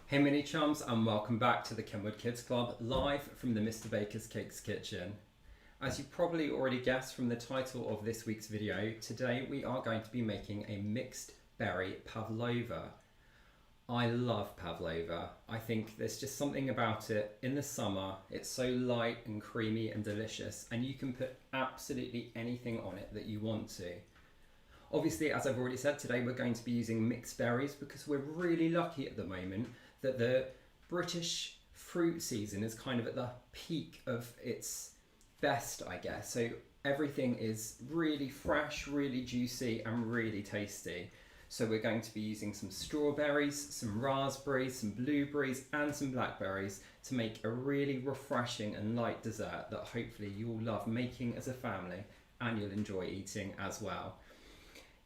Hey mini chums, and welcome back to the Kenwood Kids Club, live from the Mr. Baker's Cakes kitchen. As you've probably already guessed from the title of this week's video, today we are going to be making a mixed berry pavlova. I love pavlova. I think there's just something about it in the summer. It's so light and creamy and delicious, and you can put absolutely anything on it that you want to. Obviously, as I've already said, today we're going to be using mixed berries because we're really lucky at the moment that the British fruit season is kind of at the peak of its best, I guess. So everything is really fresh, really juicy and really tasty. So we're going to be using some strawberries, some raspberries, some blueberries and some blackberries to make a really refreshing and light dessert that hopefully you'll love making as a family and you'll enjoy eating as well.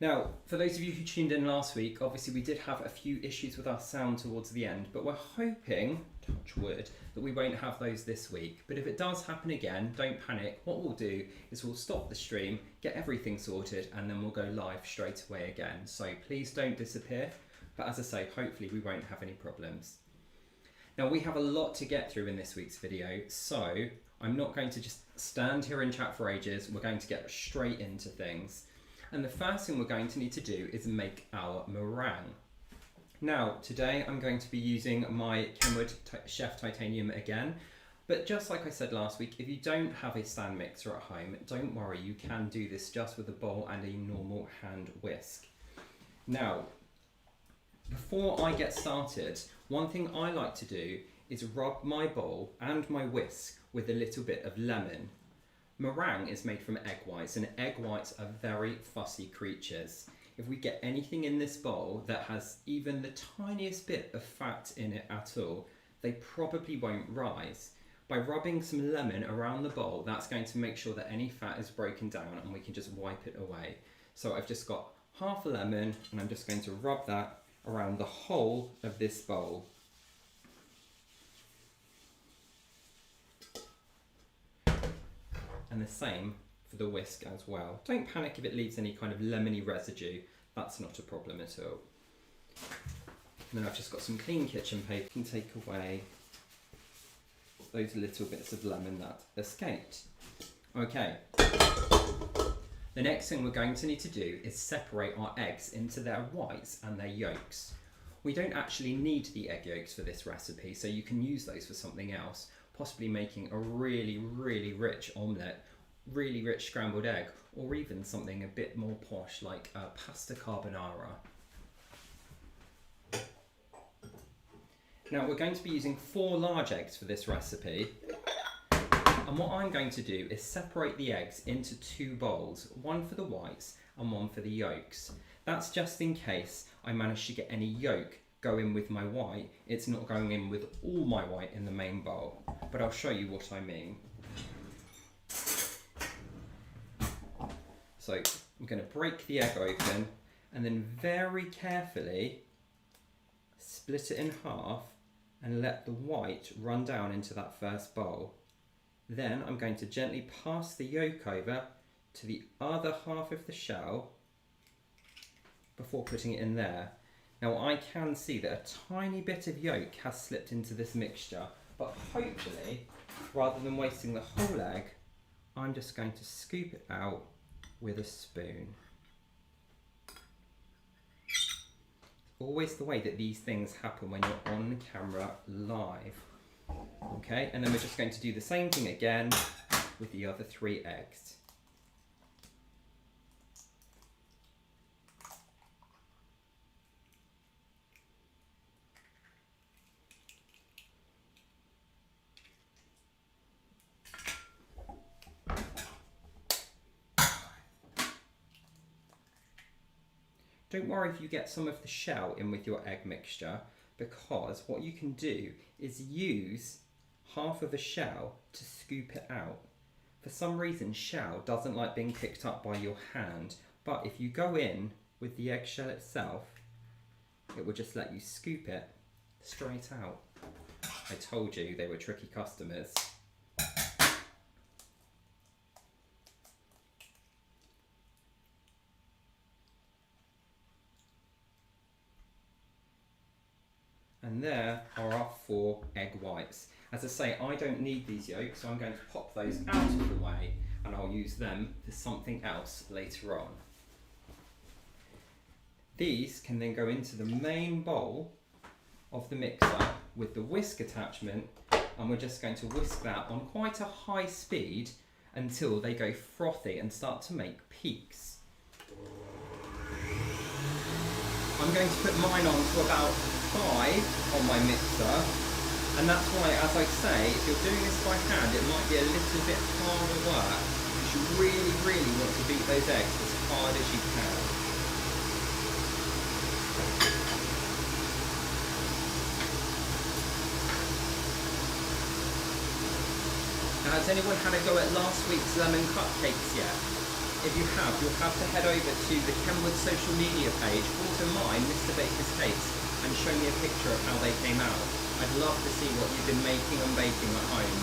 Now, for those of you who tuned in last week, obviously we did have a few issues with our sound towards the end, but we're hoping, touch wood, that we won't have those this week. But if it does happen again, don't panic. What we'll do is we'll stop the stream, get everything sorted, and then we'll go live straight away again. So please don't disappear. But as I say, hopefully we won't have any problems. Now, we have a lot to get through in this week's video, so I'm not going to just stand here and chat for ages. We're going to get straight into things. And the first thing we're going to need to do is make our meringue. Now, today I'm going to be using my Kenwood Chef Titanium again, but just like I said last week, if you don't have a stand mixer at home, don't worry, you can do this just with a bowl and a normal hand whisk. Now, before I get started, one thing I like to do is rub my bowl and my whisk with a little bit of lemon. Meringue is made from egg whites, and egg whites are very fussy creatures. If we get anything in this bowl that has even the tiniest bit of fat in it at all, they probably won't rise. By rubbing some lemon around the bowl, that's going to make sure that any fat is broken down and we can just wipe it away. So I've just got half a lemon and I'm just going to rub that around the whole of this bowl. And the same for the whisk as well. Don't panic if it leaves any kind of lemony residue. That's not a problem at all. And then I've just got some clean kitchen paper. You can take away those little bits of lemon that escaped. Okay. The next thing we're going to need to do is separate our eggs into their whites and their yolks. We don't actually need the egg yolks for this recipe, so you can use those for something else. Possibly making a really, really rich omelette, really rich scrambled egg, or even something a bit more posh like a pasta carbonara. Now we're going to be using 4 large eggs for this recipe, and what I'm going to do is separate the eggs into 2 bowls, one for the whites and one for the yolks. That's just in case I manage to get any yolk go in with my white. It's not going in with all my white in the main bowl, but I'll show you what I mean. So I'm going to break the egg open and then very carefully split it in half and let the white run down into that first bowl. Then I'm going to gently pass the yolk over to the other half of the shell before putting it in there. Now I can see that a tiny bit of yolk has slipped into this mixture, but hopefully, rather than wasting the whole egg, I'm just going to scoop it out with a spoon. Always the way that these things happen when you're on camera live. Okay, and then we're just going to do the same thing again with the other 3 eggs. Don't worry if you get some of the shell in with your egg mixture, because what you can do is use half of a shell to scoop it out. For some reason, shell doesn't like being picked up by your hand, but if you go in with the eggshell itself, it will just let you scoop it straight out. I told you they were tricky customers. And And there are our 4 egg whites. As I say, I don't need these yolks, so I'm going to pop those out of the way and I'll use them for something else later on. These can then go into the main bowl of the mixer with the whisk attachment, and we're just going to whisk that on quite a high speed until they go frothy and start to make peaks. I'm going to put mine on to about 5 on my mixer, and that's why, as I say, if you're doing this by hand, it might be a little bit harder work, because you really want to beat those eggs as hard as you can. Now, has anyone had a go at last week's lemon cupcakes yet? If you have, you'll have to head over to the Kenwood social media page, or to mine, Mr. Baker's Cakes, and show me a picture of how they came out. I'd love to see what you've been making and baking at home.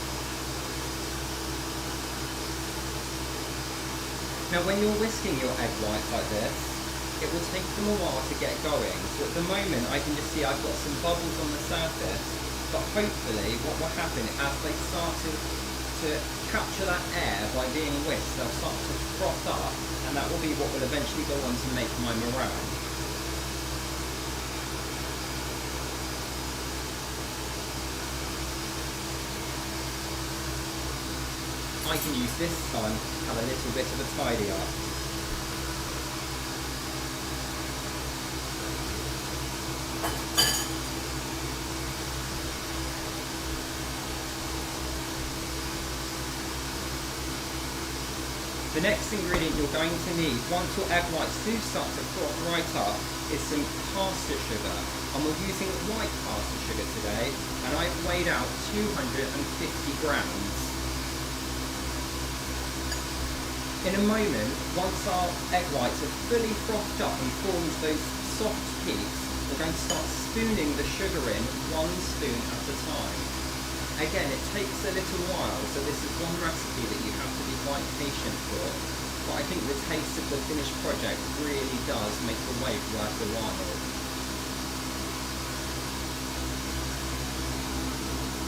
Now, when you're whisking your egg whites like this, it will take them a while to get going. So at the moment, I can just see I've got some bubbles on the surface, but hopefully what will happen as they start to capture that air by being whisked, they'll start to froth up, and that will be what will eventually go on to make my meringue. I can use this time to have a little bit of a tidy up. The next ingredient you're going to need, once your egg whites do start to froth right up, is some caster sugar. And we're using white caster sugar today, and I've weighed out 250 grams. In a moment, once our egg whites have fully frothed up and formed those soft peaks, we're going to start spooning the sugar in 1 spoon at a time. Again, it takes a little while, so this is one recipe that you have to be quite patient for. But I think the taste of the finished project really does make the wait worth a while.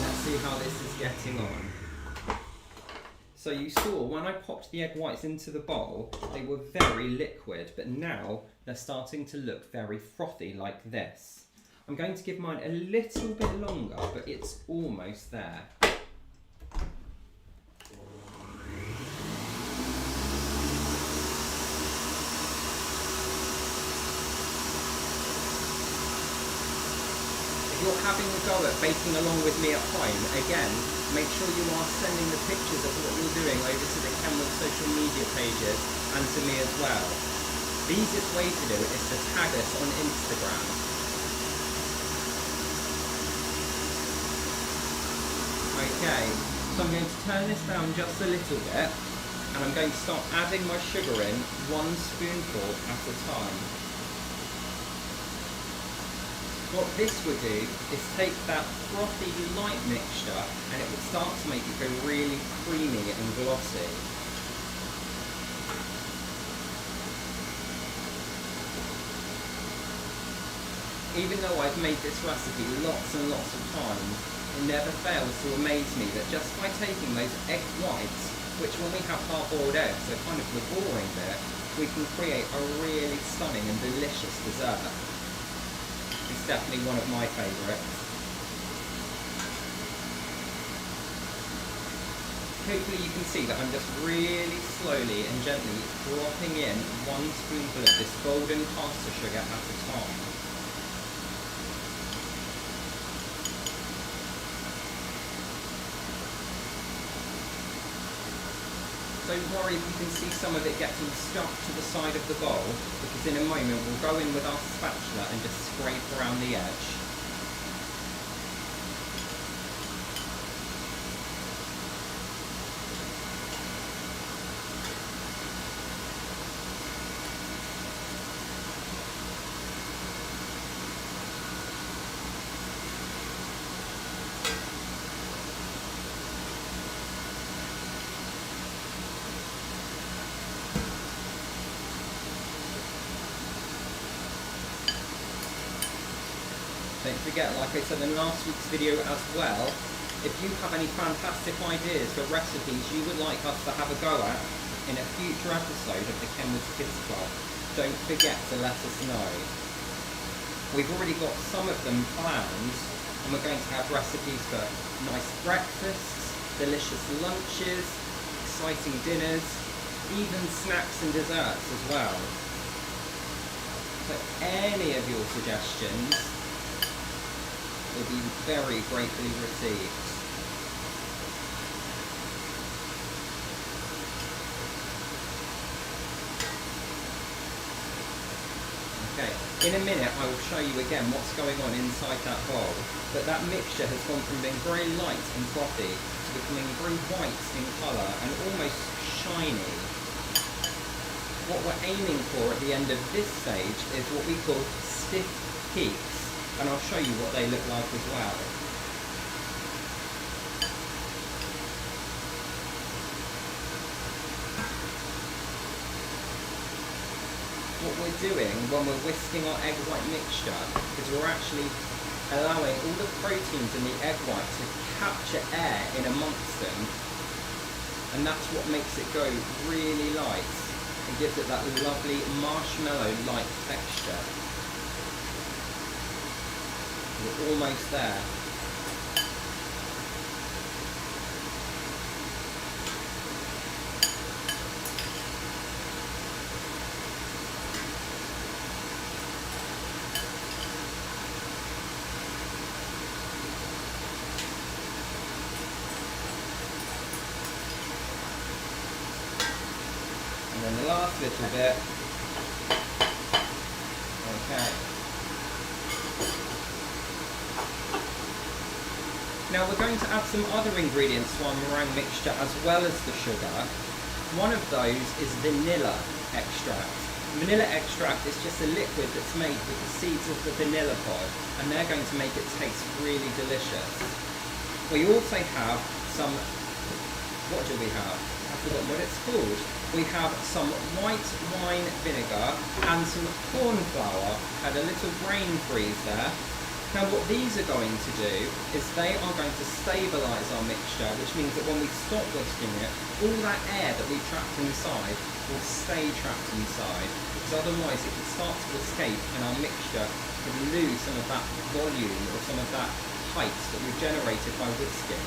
Let's see how this is getting on. So you saw when I popped the egg whites into the bowl, they were very liquid, but now they're starting to look very frothy like this. I'm going to give mine a little bit longer, but it's almost there. If you're having a go at baking along with me at home, again, make sure you are sending the pictures of what you're doing over to the Kenwood social media pages and to me as well. The easiest way to do it is to tag us on Instagram. Okay, so I'm going to turn this down just a little bit, and I'm going to start adding my sugar in 1 spoonful at a time. What this would do is take that frothy light mixture and it would start to make it go really creamy and glossy. Even though I've made this recipe lots and lots of times, it never fails to amaze me that just by taking those egg whites, which when we have hard-boiled eggs are kind of the boring bit, we can create a really stunning and delicious dessert. It's definitely one of my favourites. Hopefully you can see that I'm just really slowly and gently dropping in 1 spoonful of this golden caster sugar at a time. Don't worry if you can see some of it getting stuck to the side of the bowl, because in a moment we'll go in with our spatula and just scrape around the edge. don't forget, like I said in last week's video as well, if you have any fantastic ideas for recipes you would like us to have a go at in a future episode of the Kenwood Kids Club, don't forget to let us know. We've already got some of them planned, and we're going to have recipes for nice breakfasts, delicious lunches, exciting dinners, even snacks and desserts as well. So any of your suggestions will be very gratefully received. Okay, in a minute I will show you again what's going on inside that bowl, but that mixture has gone from being very light and frothy to becoming very white in colour and almost shiny. What we're aiming for at the end of this stage is what we call stiff peaks, and I'll show you what they look like as well. What we're doing when we're whisking our egg white mixture is we're actually allowing all the proteins in the egg white to capture air in amongst them, and that's what makes it go really light and gives it that lovely marshmallow-like texture. We're almost there. And then the last little bit. Okay. Now we're going to add some other ingredients to our meringue mixture as well as the sugar. One of those is vanilla extract. Vanilla extract is just a liquid that's made with the seeds of the vanilla pod, and they're going to make it taste really delicious. We also have some, what do we have? I've forgotten what it's called. We have some white wine vinegar and some corn flour. Had a little brain freeze there. Now what these are going to do is they are going to stabilise our mixture, which means that when we stop whisking it, all that air that we trapped inside will stay trapped inside, because otherwise it could start to escape and our mixture could lose some of that volume or some of that height that we've generated by whisking.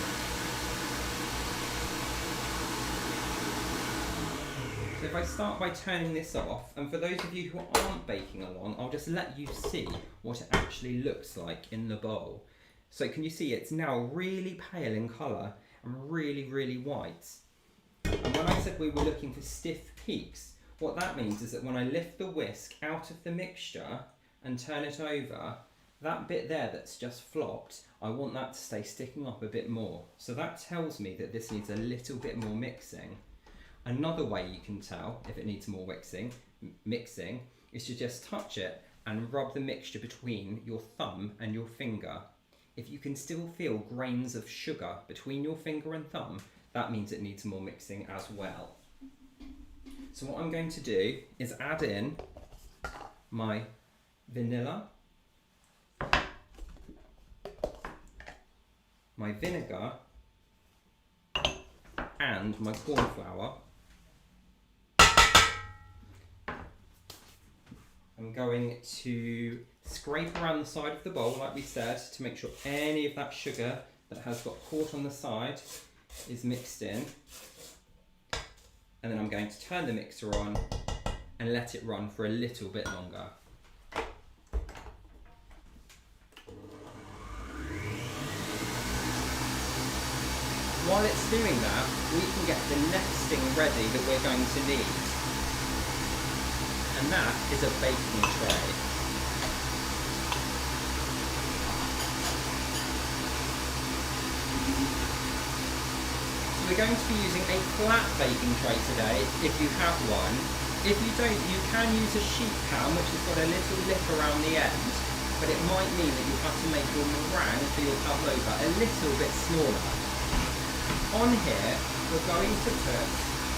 So if I start by turning this off, and for those of you who aren't baking along, I'll just let you see what it actually looks like in the bowl. So can you see it's now really pale in colour and really, really white. And when I said we were looking for stiff peaks, what that means is that when I lift the whisk out of the mixture and turn it over, that bit there that's just flopped, I want that to stay sticking up a bit more. So that tells me that this needs a little bit more mixing. Another way you can tell if it needs more mixing is to just touch it and rub the mixture between your thumb and your finger. If you can still feel grains of sugar between your finger and thumb, that means it needs more mixing as well. So what I'm going to do is add in my vanilla, my vinegar, and my corn flour. I'm going to scrape around the side of the bowl, like we said, to make sure any of that sugar that has got caught on the side is mixed in. And then I'm going to turn the mixer on and let it run for a little bit longer. While it's doing that, we can get the next thing ready that we're going to need. And that is a baking tray. So we're going to be using a flat baking tray today, if you have one. If you don't, you can use a sheet pan, which has got a little lip around the end, but it might mean that you have to make your meringue for your pavlova a little bit smaller. On here, we're going to put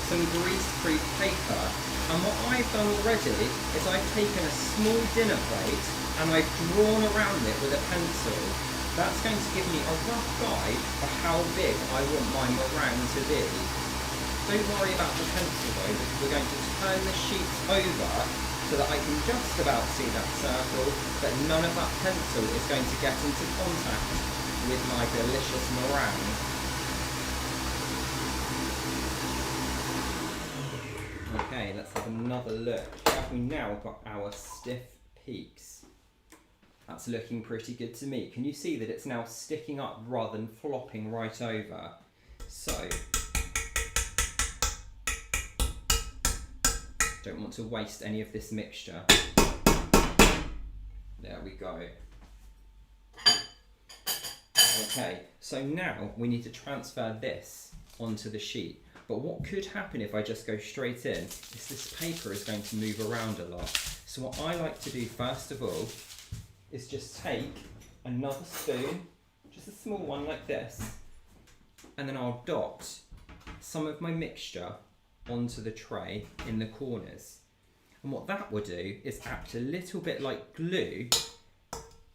some grease-proof paper. And what I've done already is I've taken a small dinner plate and I've drawn around it with a pencil. That's going to give me a rough guide of how big I want my meringue to be. Don't worry about the pencil though, because we're going to turn the sheet over so that I can just about see that circle, but none of that pencil is going to get into contact with my delicious meringue. Okay, let's have another look. Have we now got our stiff peaks? That's looking pretty good to me. Can you see that it's now sticking up rather than flopping right over? So, don't want to waste any of this mixture. There we go. Okay, so now we need to transfer this onto the sheet. But what could happen if I just go straight in is this paper is going to move around a lot. So what I like to do first of all is just take another spoon, just a small one like this, and then I'll dot some of my mixture onto the tray in the corners. And what that will do is act a little bit like glue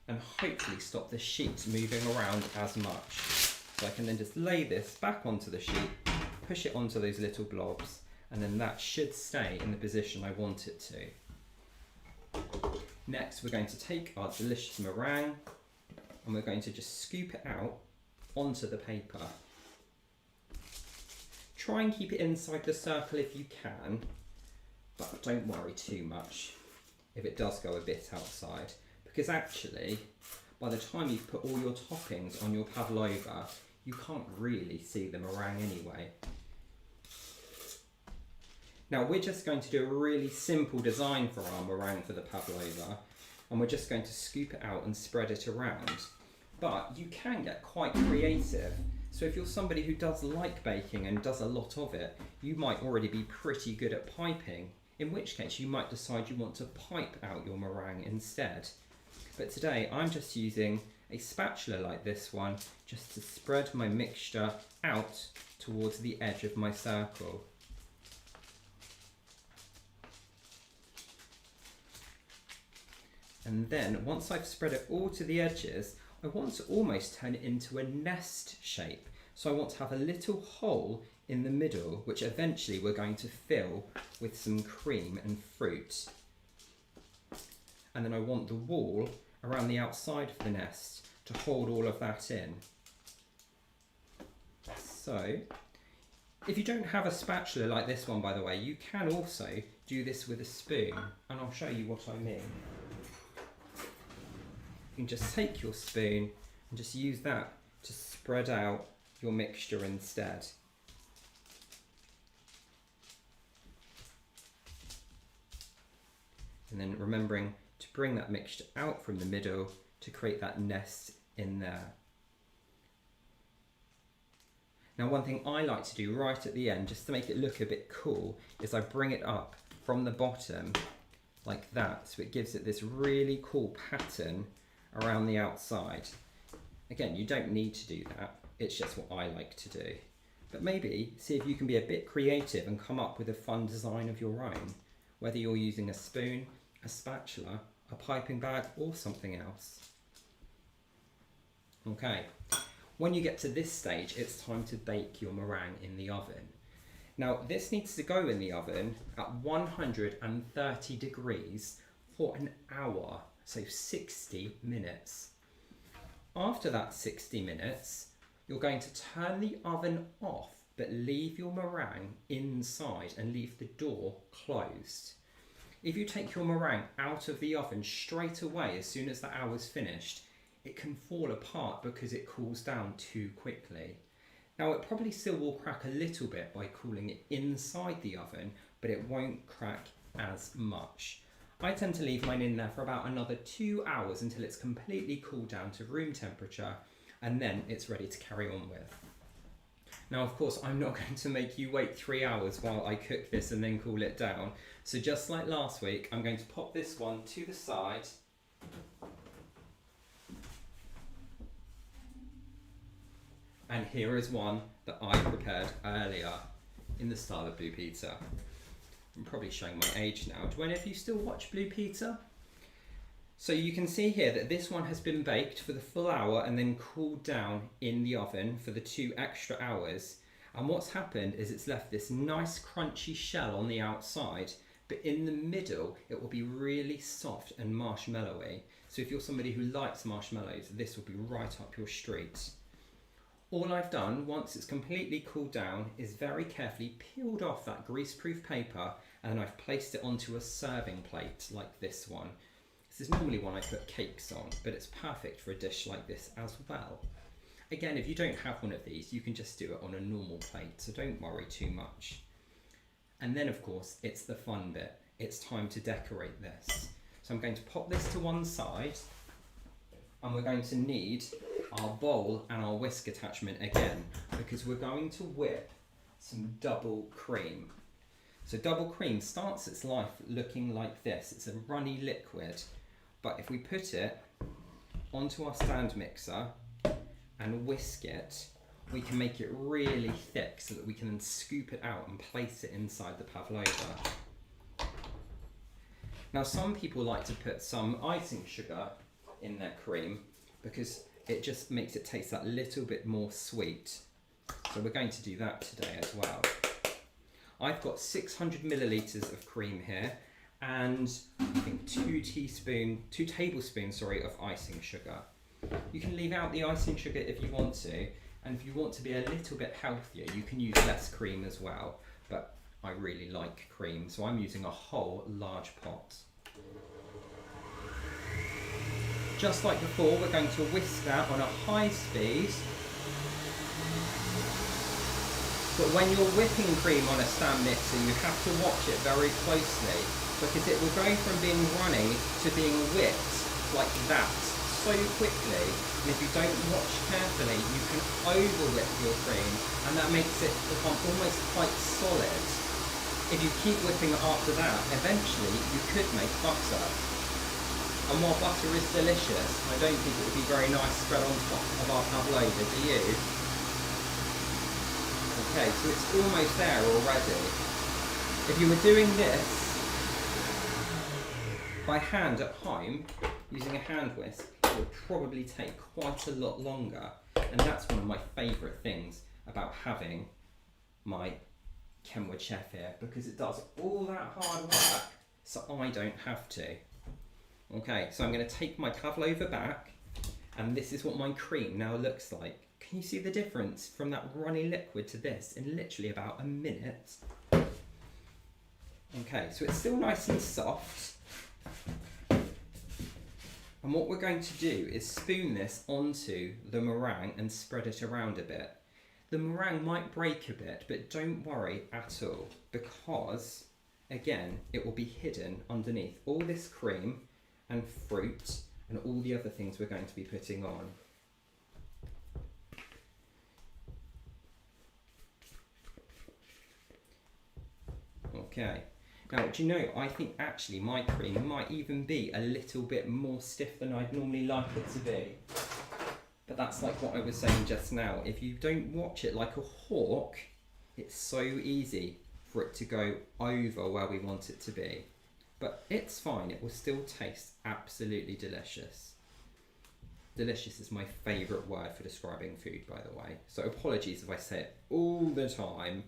and hopefully stop the sheet moving around as much. So I can then just lay this back onto the sheet, push it onto those little blobs, and then that should stay in the position I want it to. Next, we're going to take our delicious meringue and we're going to just scoop it out onto the paper. Try and keep it inside the circle if you can, but don't worry too much if it does go a bit outside, because actually, by the time you've put all your toppings on your pavlova, you can't really see the meringue anyway. Now we're just going to do a really simple design for our meringue for the pavlova, and we're just going to scoop it out and spread it around. But you can get quite creative. So if you're somebody who does like baking and does a lot of it, you might already be pretty good at piping, in which case you might decide you want to pipe out your meringue instead. But today I'm just using a spatula like this one just to spread my mixture out towards the edge of my circle. And then once I've spread it all to the edges, I want to almost turn it into a nest shape. So I want to have a little hole in the middle, which eventually we're going to fill with some cream and fruit. And then I want the wall around the outside of the nest to hold all of that in. So, if you don't have a spatula like this one, by the way, you can also do this with a spoon, and I'll show you what I mean. You can just take your spoon and just use that to spread out your mixture instead. And then remembering to bring that mixture out from the middle to create that nest in there. Now one thing I like to do right at the end, just to make it look a bit cool, is I bring it up from the bottom like that, so it gives it this really cool pattern around the outside. Again, you don't need to do that, it's just what I like to do. But maybe see if you can be a bit creative and come up with a fun design of your own, whether you're using a spoon, a spatula, a piping bag, or something else. Okay, when you get to this stage, it's time to bake your meringue in the oven. Now, this needs to go in the oven at 130 degrees for an hour, so 60 minutes. After that 60 minutes, you're going to turn the oven off, but leave your meringue inside and leave the door closed. If you take your meringue out of the oven straight away as soon as the hour's finished, it can fall apart because it cools down too quickly. Now it probably still will crack a little bit by cooling it inside the oven, but it won't crack as much. I tend to leave mine in there for about another 2 hours until it's completely cooled down to room temperature, and then it's ready to carry on with. Now of course I'm not going to make you wait 3 hours while I cook this and then cool it down. So just like last week, I'm going to pop this one to the side. And here is one that I prepared earlier in the style of Blue Peter. I'm probably showing my age now. Do any of you still watch Blue Peter? So you can see here that this one has been baked for the full hour and then cooled down in the oven for the 2 extra hours. And what's happened is it's left this nice crunchy shell on the outside, but in the middle it will be really soft and marshmallowy. So if you're somebody who likes marshmallows, this will be right up your street. All I've done, once it's completely cooled down, is very carefully peeled off that greaseproof paper, and I've placed it onto a serving plate like this one. This is normally one I put cakes on, but it's perfect for a dish like this as well. Again, if you don't have one of these, you can just do it on a normal plate, so don't worry too much. And then of course, it's the fun bit. It's time to decorate this. So I'm going to pop this to one side, and we're going to need our bowl and our whisk attachment again, because we're going to whip some double cream. So double cream starts its life looking like this. It's a runny liquid, but if we put it onto our stand mixer and whisk it, we can make it really thick so that we can then scoop it out and place it inside the pavlova. Now some people like to put some icing sugar in their cream because it just makes it taste that little bit more sweet. So we're going to do that today as well. I've got 600 millilitres of cream here and I think 2 tablespoons of icing sugar. You can leave out the icing sugar if you want to, and if you want to be a little bit healthier, you can use less cream as well, but I really like cream, so I'm using a whole large pot. Just like before, we're going to whisk that on a high speed. But when you're whipping cream on a stand mixer, you have to watch it very closely, because it will go from being runny to being whipped like that so quickly. And if you don't watch carefully, you can over whip your cream, and that makes it become almost quite solid. If you keep whipping it after that, eventually you could make butter. And while butter is delicious, I don't think it would be very nice spread on top of our pavlova, do you? Okay, so it's almost there already. If you were doing this by hand at home, using a hand whisk, it would probably take quite a lot longer. And that's one of my favourite things about having my Kenwood chef here, because it does all that hard work so I don't have to. Okay, so I'm going to take my pavlova back, and this is what my cream now looks like. Can you see the difference from that runny liquid to this in literally about a minute? Okay, so it's still nice and soft. And what we're going to do is spoon this onto the meringue and spread it around a bit. The meringue might break a bit, but don't worry at all, because, again, it will be hidden underneath all this cream and fruit and all the other things we're going to be putting on. Okay, now do you know, I think actually my cream might even be a little bit more stiff than I'd normally like it to be. But that's like what I was saying just now. If you don't watch it like a hawk, it's so easy for it to go over where we want it to be. But it's fine, it will still taste absolutely delicious. Delicious is my favourite word for describing food, by the way. So apologies if I say it all the time.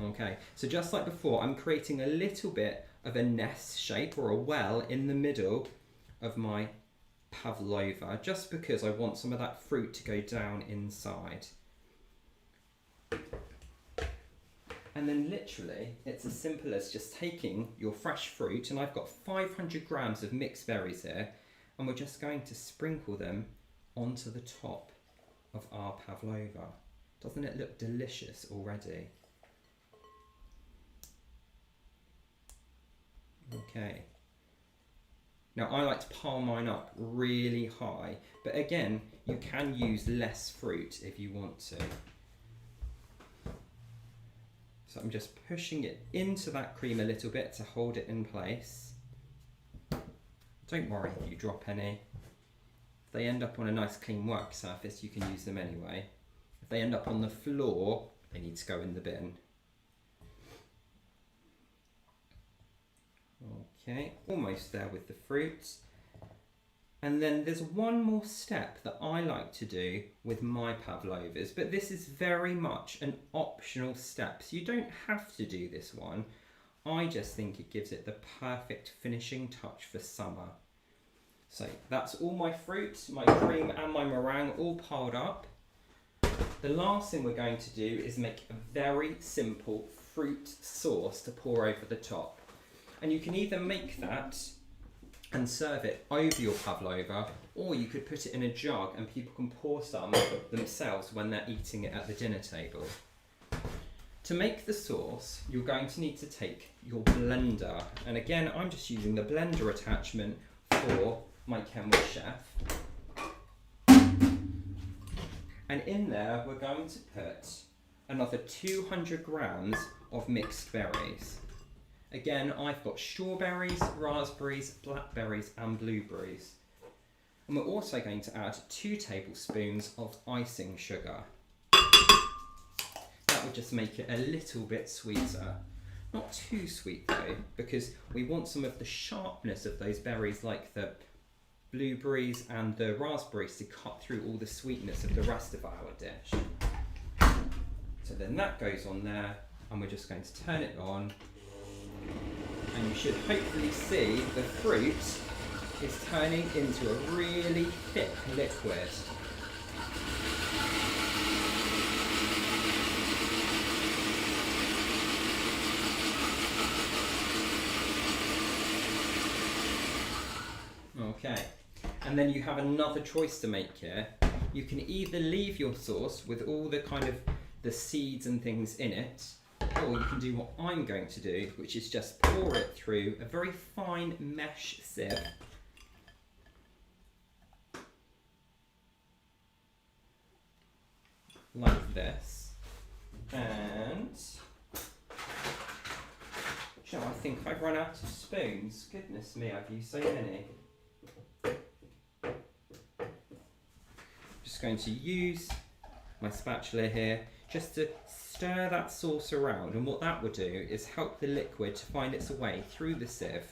Okay, so just like before, I'm creating a little bit of a nest shape or a well in the middle of my pavlova, just because I want some of that fruit to go down inside. And then literally, it's as simple as just taking your fresh fruit, and I've got 500 grams of mixed berries here, and we're just going to sprinkle them onto the top of our pavlova. Doesn't it look delicious already? Okay. Now I like to pile mine up really high, but again, you can use less fruit if you want to. So I'm just pushing it into that cream a little bit to hold it in place. Don't worry if you drop any. If they end up on a nice clean work surface, you can use them anyway. If they end up on the floor, they need to go in the bin. Okay, almost there with the fruit. And then there's one more step that I like to do with my pavlovas, but this is very much an optional step, so you don't have to do this one. I just think it gives it the perfect finishing touch for summer. So that's all my fruit, my cream and my meringue all piled up. The last thing we're going to do is make a very simple fruit sauce to pour over the top. And you can either make that and serve it over your pavlova, or you could put it in a jug and people can pour some themselves when they're eating it at the dinner table. To make the sauce, you're going to need to take your blender, and again I'm just using the blender attachment for my Kenwood Chef. And in there we're going to put another 200 grams of mixed berries. Again, I've got strawberries, raspberries, blackberries and blueberries. And we're also going to add 2 tablespoons of icing sugar. That would just make it a little bit sweeter. Not too sweet though, because we want some of the sharpness of those berries like the blueberries and the raspberries to cut through all the sweetness of the rest of our dish. So then that goes on there, and we're just going to turn it on. And you should hopefully see the fruit is turning into a really thick liquid. Okay, and then you have another choice to make here. You can either leave your sauce with all the kind of the seeds and things in it, or you can do what I'm going to do, which is just pour it through a very fine mesh sieve. Like this. And I think I've run out of spoons. Goodness me, I've used so many. Just going to use my spatula here just to stir that sauce around, and what that will do is help the liquid to find its way through the sieve,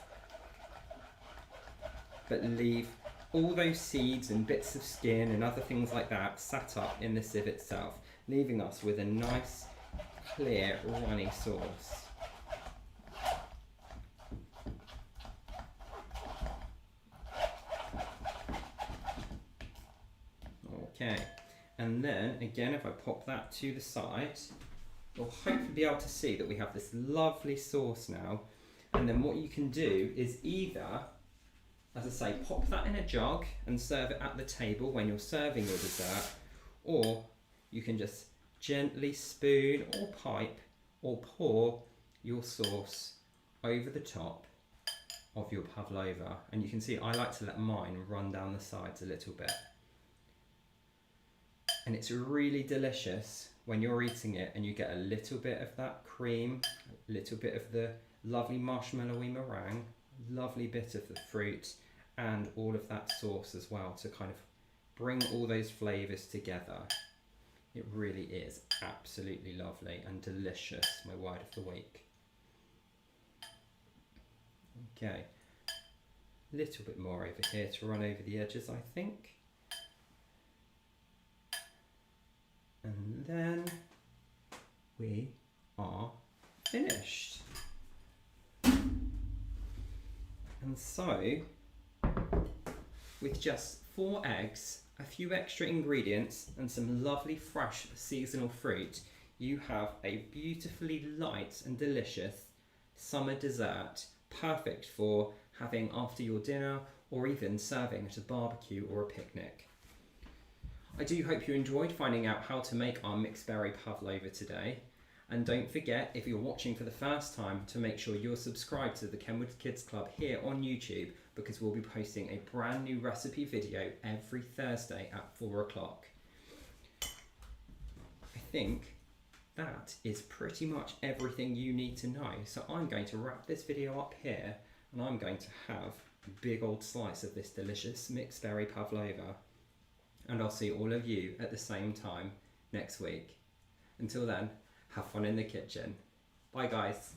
but leave all those seeds and bits of skin and other things like that sat up in the sieve itself, leaving us with a nice clear runny sauce. Okay, and then again if I pop that to the side, you'll hopefully be able to see that we have this lovely sauce now. And then what you can do is either, as I say, pop that in a jug and serve it at the table when you're serving your dessert, or you can just gently spoon or pipe or pour your sauce over the top of your pavlova. And you can see I like to let mine run down the sides a little bit. And it's really delicious when you're eating it and you get a little bit of that cream, a little bit of the lovely marshmallowy meringue, lovely bit of the fruit, and all of that sauce as well to kind of bring all those flavours together. It really is absolutely lovely and delicious, my word of the week. Okay, a little bit more over here to run over the edges, I think. And then we are finished. And so, with just 4 eggs, a few extra ingredients and some lovely fresh seasonal fruit, you have a beautifully light and delicious summer dessert, perfect for having after your dinner or even serving at a barbecue or a picnic. I do hope you enjoyed finding out how to make our mixed berry pavlova today. And don't forget, if you're watching for the first time, to make sure you're subscribed to the Kenwood Kids Club here on YouTube, because we'll be posting a brand new recipe video every Thursday at 4 o'clock. I think that is pretty much everything you need to know. So I'm going to wrap this video up here, and I'm going to have a big old slice of this delicious mixed berry pavlova. And I'll see all of you at the same time next week. Until then, have fun in the kitchen. Bye guys.